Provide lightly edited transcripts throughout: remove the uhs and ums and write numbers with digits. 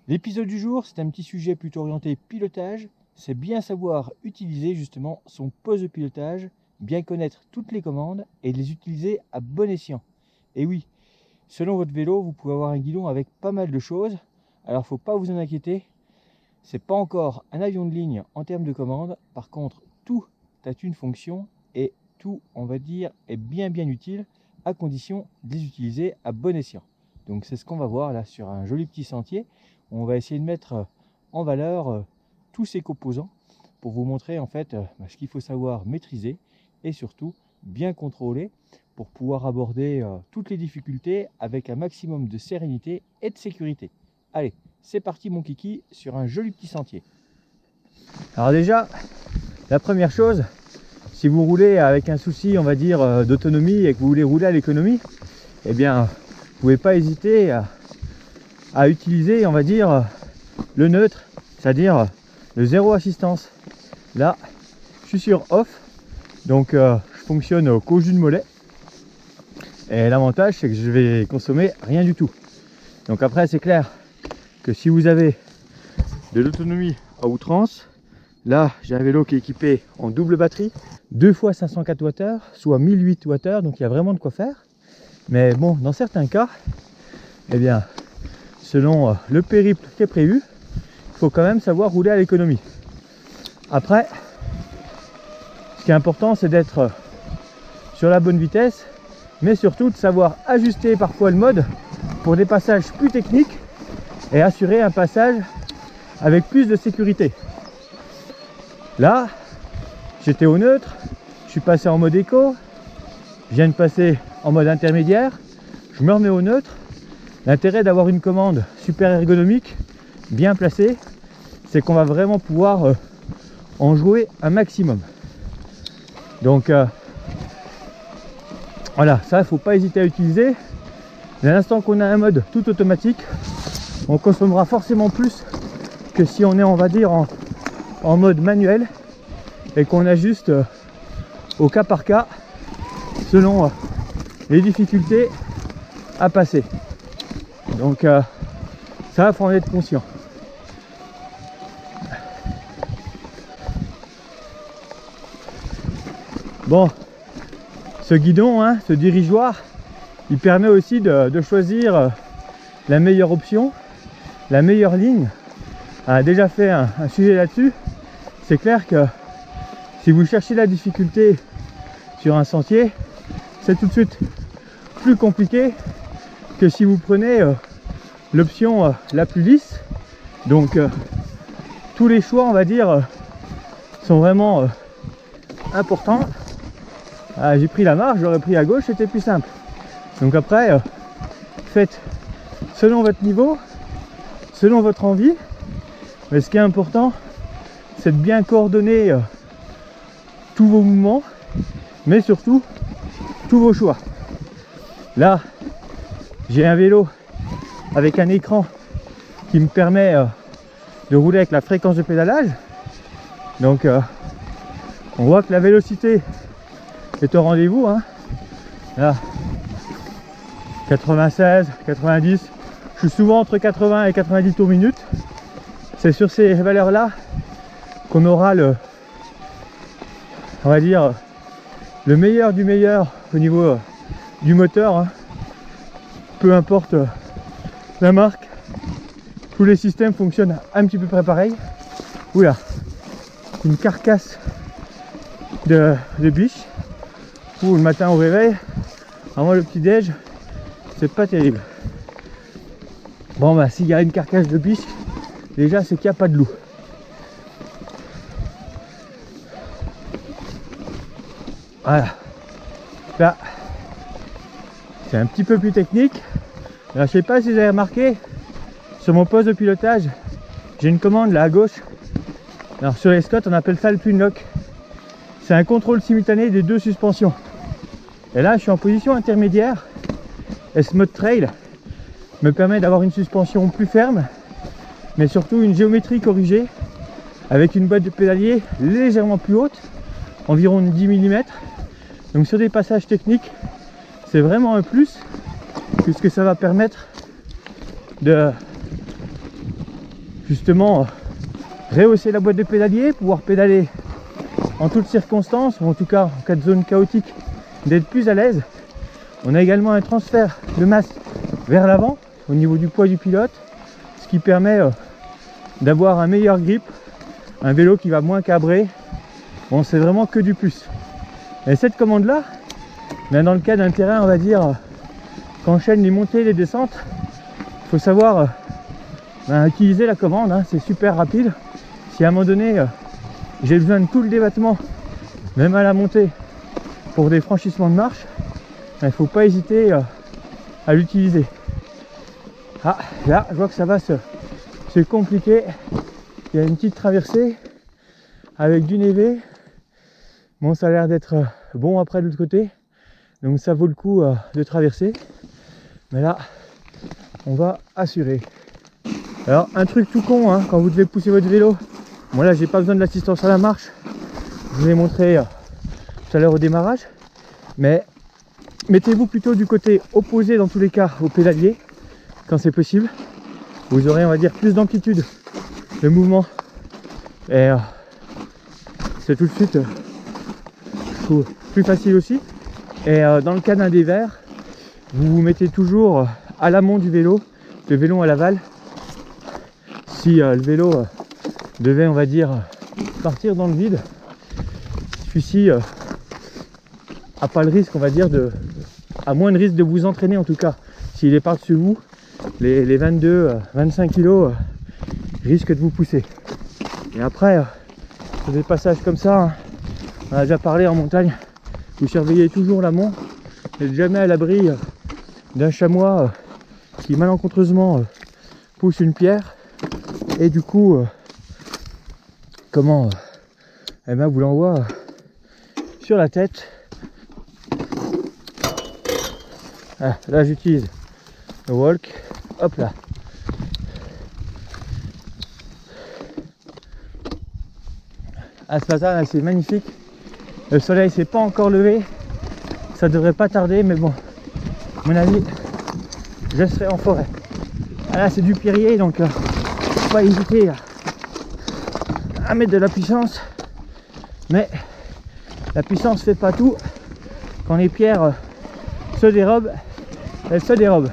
L'épisode du jour, c'est un petit sujet plutôt orienté pilotage. C'est bien savoir utiliser justement son poste de pilotage, bien connaître toutes les commandes et les utiliser à bon escient. Et oui, selon votre vélo, vous pouvez avoir un guidon avec pas mal de choses. Alors faut pas vous en inquiéter, c'est pas encore un avion de ligne en termes de commandes. Par contre, tout a une fonction et tout, on va dire, est bien utile à condition de les utiliser à bon escient. Donc c'est ce qu'on va voir là sur un joli petit sentier. On va essayer de mettre en valeur tous ces composants pour vous montrer en fait ce qu'il faut savoir maîtriser et surtout bien contrôler pour pouvoir aborder toutes les difficultés avec un maximum de sérénité et de sécurité. Allez, c'est parti mon kiki sur un joli petit sentier. Alors déjà, la première chose, si vous roulez avec un souci on va dire d'autonomie et que vous voulez rouler à l'économie, eh bien vous pouvez pas hésiter à utiliser on va dire le neutre, c'est-à-dire le zéro assistance. Là je suis sur off, donc je fonctionne qu'au jus de mollet et l'avantage c'est que je vais consommer rien du tout. Donc après c'est clair que si vous avez de l'autonomie à outrance, là j'ai un vélo qui est équipé en double batterie 2 fois 504 Wh, soit 1008 Wh, donc il y a vraiment de quoi faire. Mais bon, dans certains cas, eh bien, selon le périple qui est prévu, il faut quand même savoir rouler à l'économie. Après, ce qui est important, c'est d'être sur la bonne vitesse, mais surtout de savoir ajuster parfois le mode pour des passages plus techniques et assurer un passage avec plus de sécurité. Là, j'étais au neutre, je suis passé en mode éco, je viens de passer en mode intermédiaire, je me remets au neutre. L'intérêt d'avoir une commande super ergonomique, bien placée, c'est qu'on va vraiment pouvoir en jouer un maximum. Donc voilà, ça il ne faut pas hésiter à utiliser. Dès l'instant qu'on a un mode tout automatique, on consommera forcément plus que si on est on va dire en mode manuel et qu'on ajuste au cas par cas selon les difficultés à passer. Donc ça, il faut en être conscient. Bon, ce guidon, ce dirigeoir, il permet aussi de choisir la meilleure option, la meilleure ligne. On a déjà fait un sujet là-dessus. C'est clair que si vous cherchez la difficulté sur un sentier, c'est tout de suite plus compliqué que si vous prenez l'option la plus lisse. Donc tous les choix on va dire sont vraiment importants. J'ai pris la marche, j'aurais pris à gauche, c'était plus simple. Donc après faites selon votre niveau, selon votre envie, mais ce qui est important c'est de bien coordonner tous vos mouvements, mais surtout tous vos choix. Là j'ai un vélo avec un écran qui me permet de rouler avec la fréquence de pédalage. Donc on voit que la vélocité est au rendez-vous. Là 96, 90, je suis souvent entre 80 et 90 tours minute. C'est sur ces valeurs là qu'on aura on va dire le meilleur du meilleur au niveau du moteur. Peu importe la marque, tous les systèmes fonctionnent un petit peu près pareil. Oula, une carcasse de biche pour le matin au réveil. Avant le petit déj, c'est pas terrible. Bon bah s'il y a une carcasse de biche, déjà c'est qu'il n'y a pas de loup. Voilà. Là, c'est un petit peu plus technique. Alors, je sais pas si vous avez remarqué, sur mon poste de pilotage, j'ai une commande là à gauche. Alors sur les Scott, on appelle ça le twin lock. C'est un contrôle simultané des deux suspensions. Et là, je suis en position intermédiaire. Et ce mode trail me permet d'avoir une suspension plus ferme, mais surtout une géométrie corrigée avec une boîte de pédalier légèrement plus haute, environ 10 mm. Donc sur des passages techniques, c'est vraiment un plus, puisque ça va permettre de justement rehausser la boîte de pédalier, pouvoir pédaler en toutes circonstances, ou en tout cas en cas de zone chaotique, d'être plus à l'aise. On a également un transfert de masse vers l'avant au niveau du poids du pilote, ce qui permet d'avoir un meilleur grip, un vélo qui va moins cabrer. Bon, c'est vraiment que du plus. Et cette commande là, dans le cas d'un terrain, on va dire, qu'enchaîne les montées et les descentes, il faut savoir utiliser la commande, hein, c'est super rapide. Si à un moment donné j'ai besoin de tout le débattement, même à la montée, pour des franchissements de marche, il ne faut pas hésiter à l'utiliser. Ah, là je vois que ça va se compliquer. Il y a une petite traversée avec du névé. Bon, ça a l'air d'être bon après de l'autre côté, donc ça vaut le coup de traverser. Mais là, on va assurer. Alors, un truc tout con, hein, quand vous devez pousser votre vélo. Moi là, j'ai pas besoin de l'assistance à la marche. Je vous l'ai montré tout à l'heure au démarrage. Mais mettez-vous plutôt du côté opposé dans tous les cas au pédalier, quand c'est possible. Vous aurez, on va dire, plus d'amplitude de mouvement. Et c'est tout de suite je trouve, plus facile aussi. Et dans le cas d'un dévers, vous vous mettez toujours à l'amont du vélo, le vélo à l'aval. Si le vélo devait, on va dire, partir dans le vide, celui-ci a pas le risque, on va dire, à moins de risque de vous entraîner en tout cas. S'il est par-dessus vous, les 22-25 kg risquent de vous pousser. Et après, sur des passages comme ça, hein, on a déjà parlé en montagne, vous surveillez toujours l'amont, vous n'êtes jamais à l'abri d'un chamois qui malencontreusement pousse une pierre et du coup eh ben, vous l'envoie sur la tête. Ah, là j'utilise le walk, hop là. Ah, ce matin là, c'est magnifique. Le soleil s'est pas encore levé, ça devrait pas tarder, mais bon, à mon avis, je serai en forêt. Ah, là c'est du pierrier, donc faut pas hésiter à mettre de la puissance, mais la puissance fait pas tout. Quand les pierres se dérobent, elles se dérobent.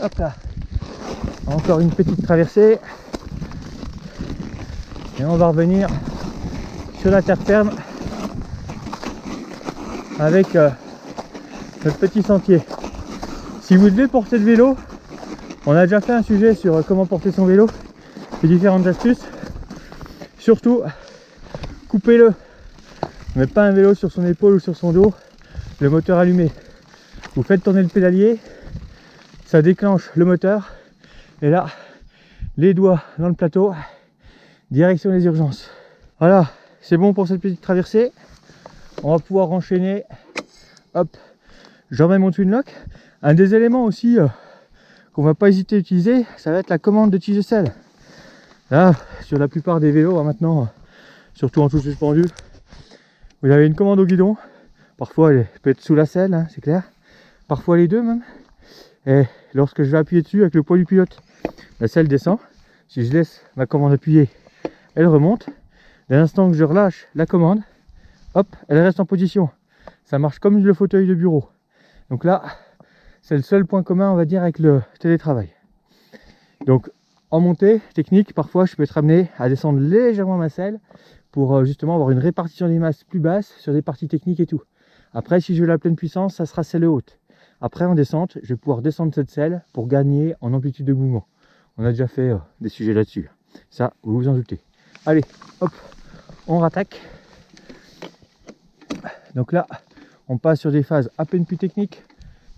Hop là, encore une petite traversée et on va revenir sur la terre ferme avec notre petit sentier. Si vous devez porter le vélo, on a déjà fait un sujet sur comment porter son vélo et différentes astuces. Surtout, coupez-le. Ne mettez pas un vélo sur son épaule ou sur son dos, le moteur allumé. Vous faites tourner le pédalier, ça déclenche le moteur et là, les doigts dans le plateau, direction les urgences. Voilà, c'est bon pour cette petite traversée. On va pouvoir enchaîner. Hop, je remets mon twin lock. Un des éléments aussi qu'on va pas hésiter à utiliser, ça va être la commande de tige de selle. Là, sur la plupart des vélos maintenant, surtout en tout suspendu, vous avez une commande au guidon. Parfois elle peut être sous la selle, hein, c'est clair. Parfois les deux même. Et lorsque je vais appuyer dessus avec le poids du pilote, la selle descend. Si je laisse ma commande appuyée, elle remonte. Dès l'instant que je relâche la commande, hop, elle reste en position. Ça marche comme le fauteuil de bureau. Donc là, c'est le seul point commun, on va dire, avec le télétravail. Donc en montée technique, parfois je peux être amené à descendre légèrement ma selle pour justement avoir une répartition des masses plus basse sur des parties techniques et tout. Après, si je veux la pleine puissance, ça sera selle haute. Après, en descente, je vais pouvoir descendre cette selle pour gagner en amplitude de mouvement. On a déjà fait des sujets là-dessus. Ça, vous vous en doutez. Allez, hop, on rattaque. Donc là, on passe sur des phases à peine plus techniques.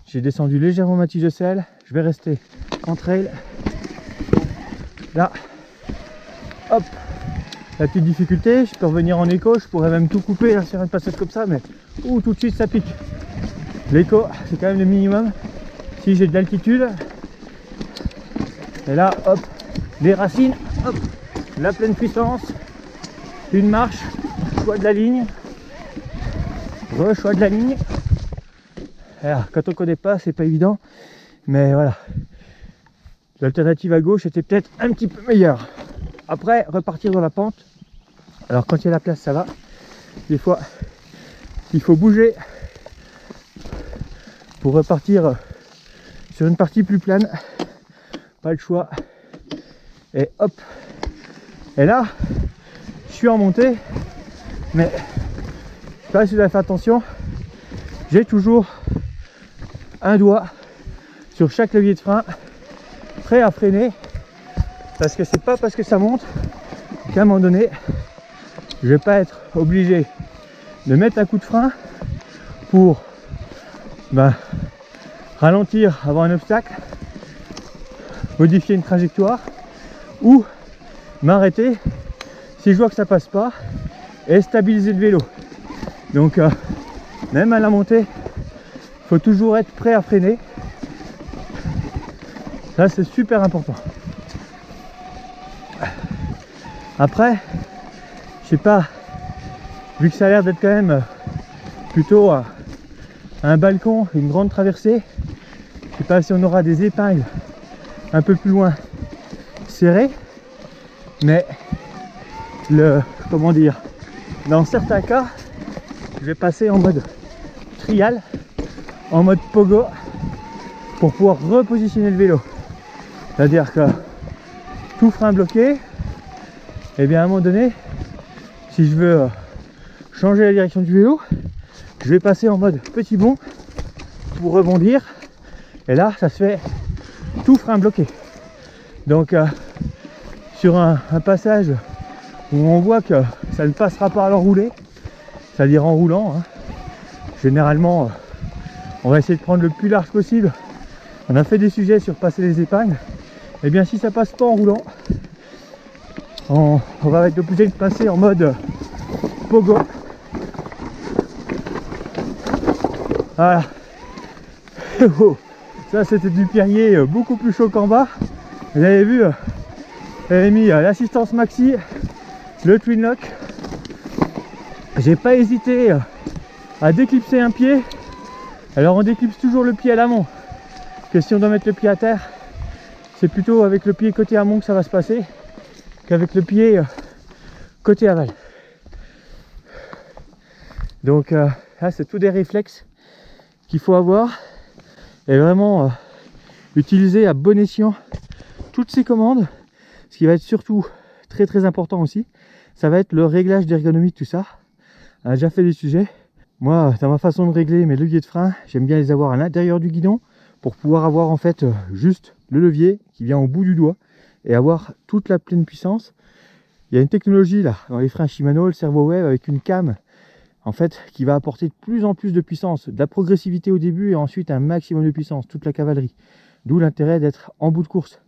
J'ai descendu légèrement ma tige de selle. Je vais rester en trail. Là, hop, la petite difficulté, je peux revenir en écho, je pourrais même tout couper là, sur un passage comme ça, mais tout de suite ça pique. L'écho, c'est quand même le minimum. Si j'ai de l'altitude, et là, hop, les racines, hop, la pleine puissance, une marche, choix de la ligne, choix de la ligne. Alors, quand on connaît pas, c'est pas évident, mais voilà. l'alternative à gauche était peut-être un petit peu meilleure. Après, repartir dans la pente, alors quand il y a la place ça va, des fois il faut bouger pour repartir sur une partie plus plane, pas le choix, et hop, et là je suis en montée, mais je sais pas si vous avez fait attention, j'ai toujours un doigt sur chaque levier de frein, prêt à freiner, parce que c'est pas parce que ça monte qu'à un moment donné je vais pas être obligé de mettre un coup de frein pour ralentir avant un obstacle, modifier une trajectoire ou m'arrêter si je vois que ça passe pas et stabiliser le vélo. Donc même à la montée, il faut toujours être prêt à freiner. Ça c'est super important. Après, je sais pas, vu que ça a l'air d'être quand même plutôt un balcon, une grande traversée, je sais pas si on aura des épingles un peu plus loin serrées, mais comment dire, dans certains cas, je vais passer en mode trial, en mode pogo, pour pouvoir repositionner le vélo. C'est-à-dire que tout frein bloqué, et bien à un moment donné, si je veux changer la direction du vélo, je vais passer en mode petit bond pour rebondir, et là ça se fait tout frein bloqué. Donc sur un passage où on voit que ça ne passera pas à l'enroulé, c'est-à-dire en roulant, hein, généralement on va essayer de prendre le plus large possible. On a fait des sujets sur passer les épingles, et bien si ça passe pas en roulant, on va être obligé de passer en mode pogo. Voilà. Ça c'était du Perrier beaucoup plus chaud qu'en bas. Vous avez vu, j'avais mis l'assistance maxi, le twin lock. J'ai pas hésité à déclipser un pied. Alors on déclipse toujours le pied à l'amont. Que si on doit mettre le pied à terre, c'est plutôt avec le pied côté amont que ça va se passer qu'avec le pied côté aval. Donc là c'est tout des réflexes qu'il faut avoir et vraiment utiliser à bon escient toutes ces commandes. Ce qui va être surtout très important aussi, ça va être le réglage d'ergonomie de tout ça. On a déjà fait des sujets. Moi, dans ma façon de régler mes leviers de frein, j'aime bien les avoir à l'intérieur du guidon pour pouvoir avoir en fait juste le levier qui vient au bout du doigt et avoir toute la pleine puissance. Il y a une technologie là dans les freins Shimano, le servo wave, avec une cam en fait qui va apporter de plus en plus de puissance, de la progressivité au début et ensuite un maximum de puissance, toute la cavalerie. D'où l'intérêt d'être en bout de course.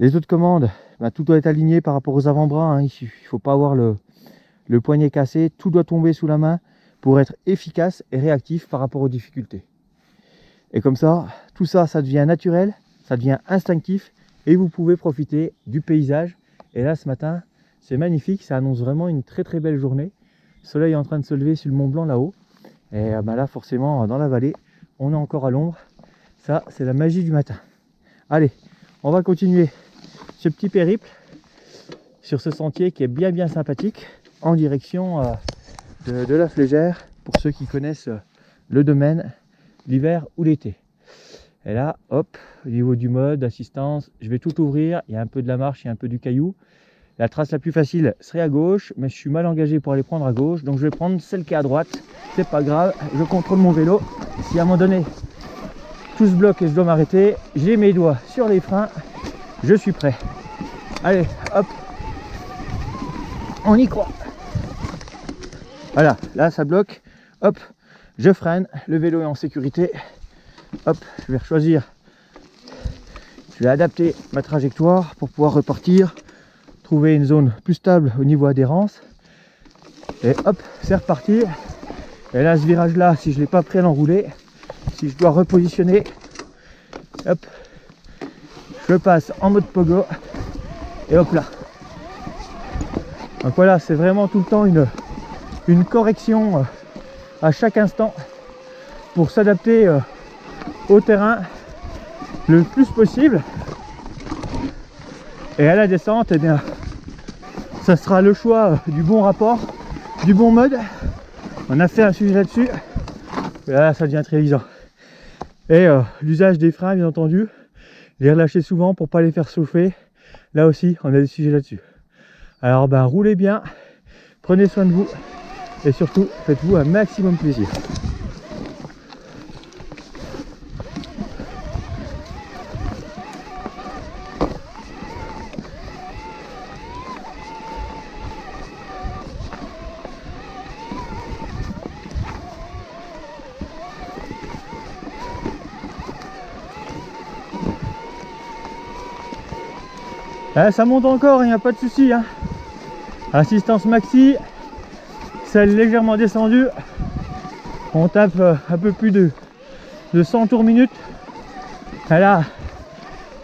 Les autres commandes, tout doit être aligné par rapport aux avant-bras, hein. Il ne faut pas avoir le poignet cassé, tout doit tomber sous la main pour être efficace et réactif par rapport aux difficultés. Et comme ça, tout ça, ça devient naturel, ça devient instinctif et vous pouvez profiter du paysage. Et là, ce matin, c'est magnifique, ça annonce vraiment une très belle journée. Le soleil est en train de se lever sur le Mont Blanc là-haut. Et là, forcément, dans la vallée, on est encore à l'ombre. Ça, c'est la magie du matin. Allez, on va continuer ce petit périple sur ce sentier qui est bien sympathique en direction de la Flégère, pour ceux qui connaissent le domaine, l'hiver ou l'été. Et là, hop, au niveau du mode d'assistance, je vais tout ouvrir. Il y a un peu de la marche, il y a un peu du caillou. La trace la plus facile serait à gauche, mais je suis mal engagé pour aller prendre à gauche, donc je vais prendre celle qui est à droite. C'est pas grave, je contrôle mon vélo. Si à un moment donné tout se bloque et je dois m'arrêter, j'ai mes doigts sur les freins, je suis prêt. Allez, hop, on y croit. Voilà, là ça bloque, hop, je freine, le vélo est en sécurité. Hop, je vais choisir, je vais adapter ma trajectoire pour pouvoir repartir, trouver une zone plus stable au niveau adhérence. Et hop, c'est reparti. Et là, ce virage là, si je ne l'ai pas pris à l'enrouler, si je dois repositionner, hop, je passe en mode pogo et hop là. Donc voilà, c'est vraiment tout le temps une correction à chaque instant pour s'adapter au terrain le plus possible. Et à la descente, eh bien, ça sera le choix du bon rapport, du bon mode. On a fait un sujet là-dessus. Et là, ça devient très évident. Et l'usage des freins, bien entendu, les relâcher souvent pour pas les faire chauffer. Là aussi, on a des sujets là-dessus. Alors, ben, roulez bien, prenez soin de vous et surtout, faites-vous un maximum plaisir. Ça monte encore, il n'y a pas de souci, hein. Assistance maxi, celle légèrement descendue. On tape un peu plus de 100 tours minute. Et là,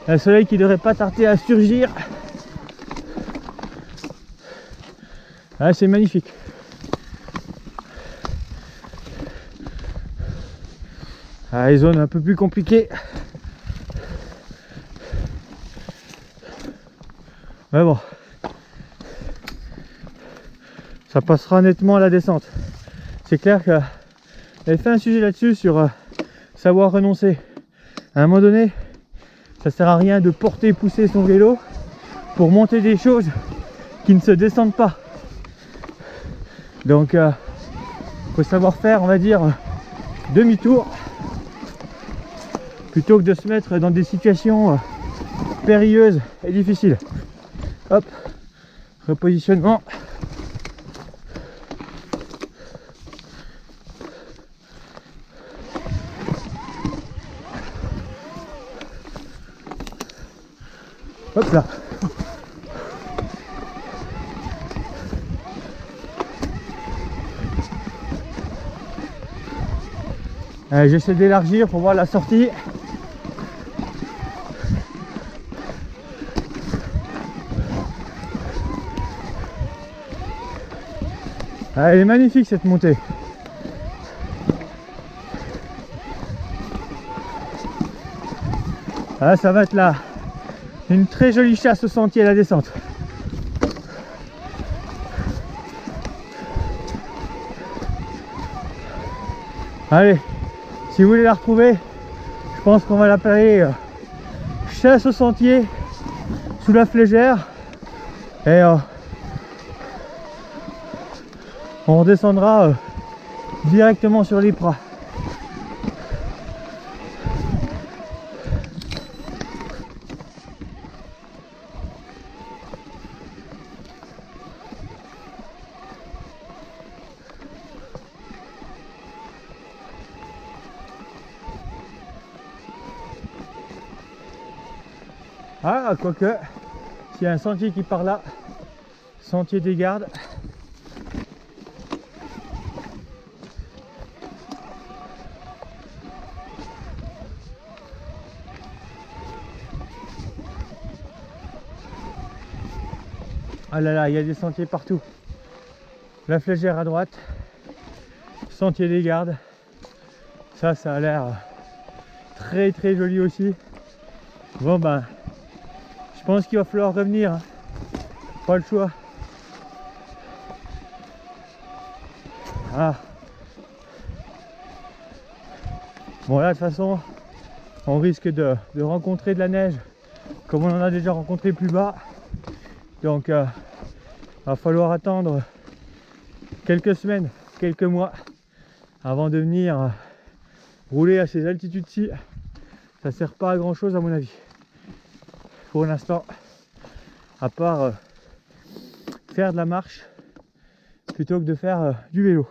le soleil qui ne devrait pas tarder à surgir. Ah, c'est magnifique. Ah, les zones un peu plus compliquées. Mais bon, ça passera nettement à la descente. C'est clair que j'avais fait un sujet là-dessus sur savoir renoncer. À un moment donné, ça sert à rien de porter et pousser son vélo pour monter des choses qui ne se descendent pas. Donc, faut savoir faire, on va dire, demi-tour plutôt que de se mettre dans des situations périlleuses et difficiles. Hop, repositionnement. Hop là. J'essaie d'élargir pour voir la sortie. Elle est magnifique cette montée. Ah, ça va être là une très jolie chasse au sentier à la descente. Allez, si vous voulez la retrouver, je pense qu'on va l'appeler chasse au sentier sous la Flégère. Et on redescendra directement sur l'Ypres. Ah, quoique, s'il y a un sentier qui part là, sentier des Gardes. Ah là là, il y a des sentiers partout. La Flégère à droite, sentier des Gardes. Ça a l'air très très joli aussi. Bon ben, je pense qu'il va falloir revenir, hein. Pas le choix. Ah. Bon là de toute façon, on risque de rencontrer de la neige comme on en a déjà rencontré plus bas. Donc va falloir attendre quelques semaines, quelques mois avant de venir rouler à ces altitudes-ci. Ça sert pas à grand chose à mon avis pour l'instant, à part faire de la marche plutôt que de faire du vélo.